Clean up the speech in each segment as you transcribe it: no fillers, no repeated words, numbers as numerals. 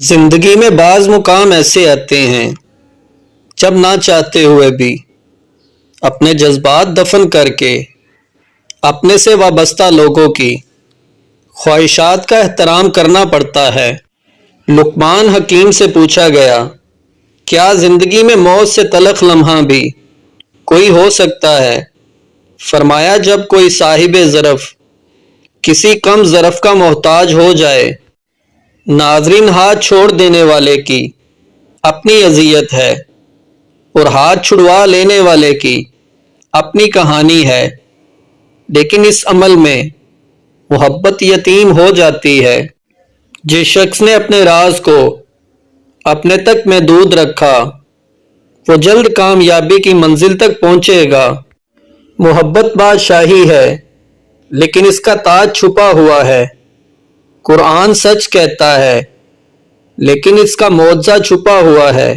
زندگی میں بعض مقام ایسے آتے ہیں جب نہ چاہتے ہوئے بھی اپنے جذبات دفن کر کے اپنے سے وابستہ لوگوں کی خواہشات کا احترام کرنا پڑتا ہے۔ لقمان حکیم سے پوچھا گیا، کیا زندگی میں موت سے تلخ لمحہ بھی کوئی ہو سکتا ہے؟ فرمایا، جب کوئی صاحب ظرف کسی کم ظرف کا محتاج ہو جائے۔ ناظرین، ہاتھ چھوڑ دینے والے کی اپنی اذیت ہے اور ہاتھ چھڑوا لینے والے کی اپنی کہانی ہے، لیکن اس عمل میں محبت یتیم ہو جاتی ہے۔ جس شخص نے اپنے راز کو اپنے تک محدود رکھا وہ جلد کامیابی کی منزل تک پہنچے گا۔ محبت بادشاہی ہے لیکن اس کا تاج چھپا ہوا ہے۔ قرآن سچ کہتا ہے لیکن اس کا معجزہ چھپا ہوا ہے۔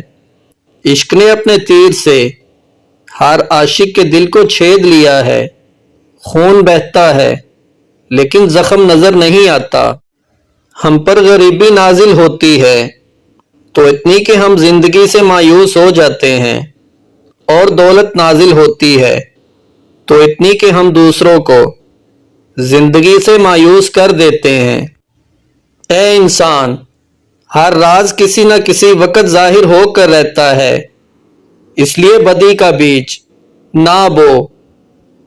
عشق نے اپنے تیر سے ہر عاشق کے دل کو چھید لیا ہے۔ خون بہتا ہے لیکن زخم نظر نہیں آتا۔ ہم پر غریبی نازل ہوتی ہے تو اتنی کہ ہم زندگی سے مایوس ہو جاتے ہیں، اور دولت نازل ہوتی ہے تو اتنی کہ ہم دوسروں کو زندگی سے مایوس کر دیتے ہیں۔ اے انسان، ہر راز کسی نہ کسی وقت ظاہر ہو کر رہتا ہے، اس لیے بدی کا بیج نہ بو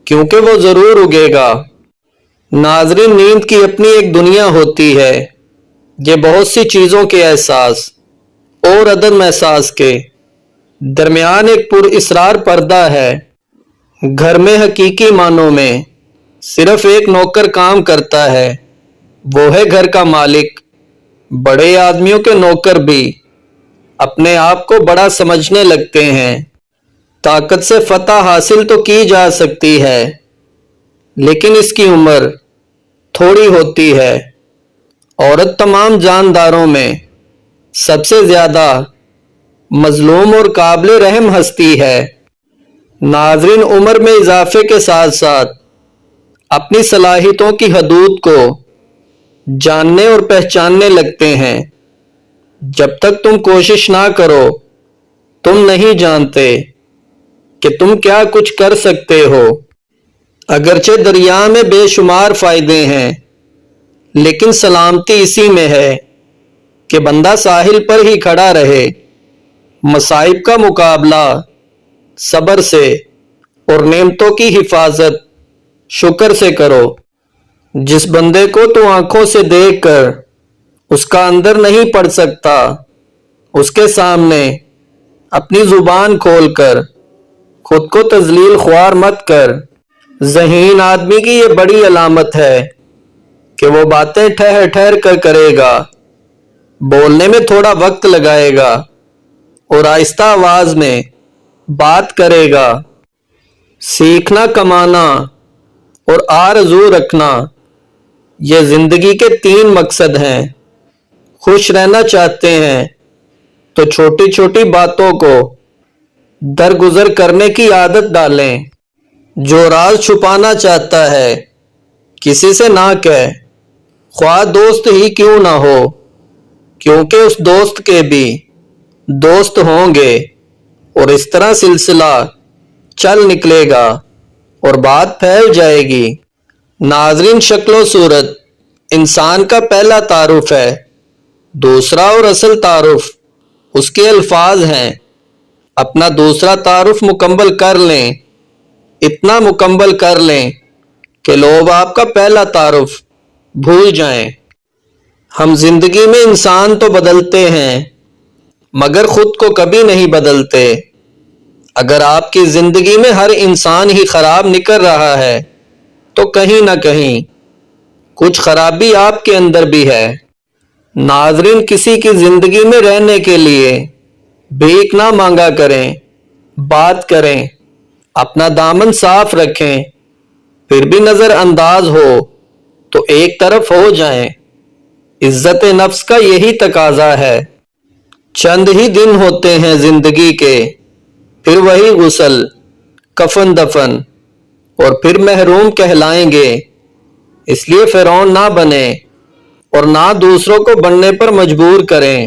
کیونکہ وہ ضرور اگے گا۔ ناظرین، نیند کی اپنی ایک دنیا ہوتی ہے۔ یہ بہت سی چیزوں کے احساس اور عدم احساس کے درمیان ایک پر اسرار پردہ ہے۔ گھر میں حقیقی معنوں میں صرف ایک نوکر کام کرتا ہے، وہ ہے گھر کا مالک۔ بڑے آدمیوں کے نوکر بھی اپنے آپ کو بڑا سمجھنے لگتے ہیں۔ طاقت سے فتح حاصل تو کی جا سکتی ہے لیکن اس کی عمر تھوڑی ہوتی ہے۔ عورت تمام جانداروں میں سب سے زیادہ مظلوم اور قابل رحم ہستی ہے۔ ناظرین، عمر میں اضافے کے ساتھ ساتھ اپنی صلاحیتوں کی حدود کو جاننے اور پہچاننے لگتے ہیں۔ جب تک تم کوشش نہ کرو تم نہیں جانتے کہ تم کیا کچھ کر سکتے ہو۔ اگرچہ دریا میں بے شمار فائدے ہیں لیکن سلامتی اسی میں ہے کہ بندہ ساحل پر ہی کھڑا رہے۔ مصائب کا مقابلہ صبر سے اور نعمتوں کی حفاظت شکر سے کرو۔ جس بندے کو تو آنکھوں سے دیکھ کر اس کا اندر نہیں پڑ سکتا، اس کے سامنے اپنی زبان کھول کر خود کو تذلیل خوار مت کر۔ ذہین آدمی کی یہ بڑی علامت ہے کہ وہ باتیں ٹھہر ٹھہر کر کرے گا، بولنے میں تھوڑا وقت لگائے گا اور آہستہ آواز میں بات کرے گا۔ سیکھنا، کمانا اور آرزو رکھنا، یہ زندگی کے 3 مقصد ہیں۔ خوش رہنا چاہتے ہیں تو چھوٹی چھوٹی باتوں کو درگزر کرنے کی عادت ڈالیں۔ جو راز چھپانا چاہتا ہے کسی سے نہ کہے، خواہ دوست ہی کیوں نہ ہو، کیونکہ اس دوست کے بھی دوست ہوں گے، اور اس طرح سلسلہ چل نکلے گا اور بات پھیل جائے گی۔ ناظرین، شکل و صورت انسان کا پہلا تعارف ہے، دوسرا اور اصل تعارف اس کے الفاظ ہیں۔ اپنا دوسرا تعارف مکمل کر لیں، اتنا مکمل کر لیں کہ لوگ آپ کا پہلا تعارف بھول جائیں۔ ہم زندگی میں انسان تو بدلتے ہیں مگر خود کو کبھی نہیں بدلتے۔ اگر آپ کی زندگی میں ہر انسان ہی خراب نکل رہا ہے تو کہیں نہ کہیں کچھ خرابی آپ کے اندر بھی ہے۔ ناظرین، کسی کی زندگی میں رہنے کے لیے بھیک نہ مانگا کریں، بات کریں، اپنا دامن صاف رکھیں، پھر بھی نظر انداز ہو تو ایک طرف ہو جائیں۔ عزت نفس کا یہی تقاضا ہے۔ چند ہی دن ہوتے ہیں زندگی کے، پھر وہی غسل، کفن دفن، اور پھر محروم کہلائیں گے۔ اس لیے فرعون نہ بنیں اور نہ دوسروں کو بننے پر مجبور کریں۔